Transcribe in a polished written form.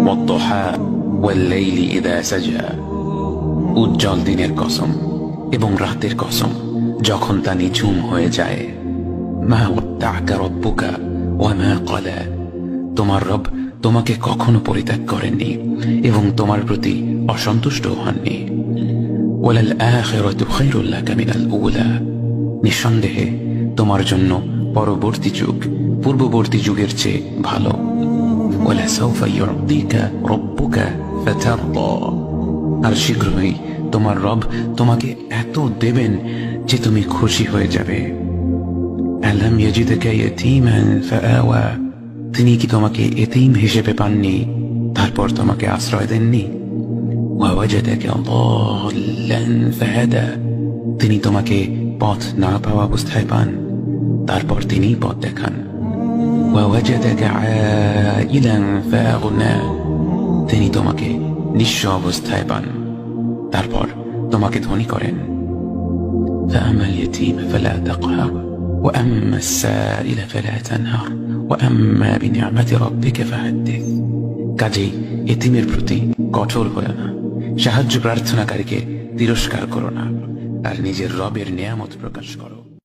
ওয়াদ-দুহা ওয়াল-লাইলি ইযা সাজা। উজ্জ্বল দিনের কসম এবং রাতের কসম যখন তা নিঝুম হয়ে যায়। মা ওয়াদ্দা'কা রাব্বুকা ওয়া মা ক্বালা। তোমার রব তোমাকে কখনো পরিত্যাগ করেননি এবং তোমার প্রতি অসন্তুষ্ট হননি। ওয়ালাল আখিরাতু খায়রুল লাকা মিনাল উলা। নিঃসন্দেহে তোমার জন্য পরবর্তী যুগ পূর্ববর্তী যুগের চেয়ে ভালো। ওয়ালা সাওফা ইউ'তিকা রাব্বুকা ফাতারদা। আর শীঘ্রই তোমার রব তোমাকে এত দেবেন যে তুমি খুশি হয়ে যাবে। আলাম ইয়াজিদকা ইয়াতীমান ফাআওয়া। তিনি কি তোমাকে এতিম হিসেবে পাননি তারপর তোমাকে আশ্রয় দেননি? ওয়া ওয়াজাদাকা দাল্লান ফাহাদা। তিনি তোমাকে পথ না পাওয়া অবস্থায় পান তারপর তিনি পথ দেখান। ওয়া ওয়াজাদাকা আইলান ফাআগনা। তিনি তোমাকে নিঃস্ব অবস্থায় পান তারপর তোমাকে ধনী করেন। ফাআমাল ইয়াতীম ফালা তাকহার ওয়া আম্মাস সাইলা ফালা তানহার ওয়া আম্মা বিনি'মাতি রাব্বিকা ফাহাদ্দিস। কাজেই এতিমের প্রতি কঠোর হয়ো না, সাহায্য প্রার্থনাকারীকে তিরস্কার করো না, আর নিজের রবের নিয়ামত প্রকাশ করো।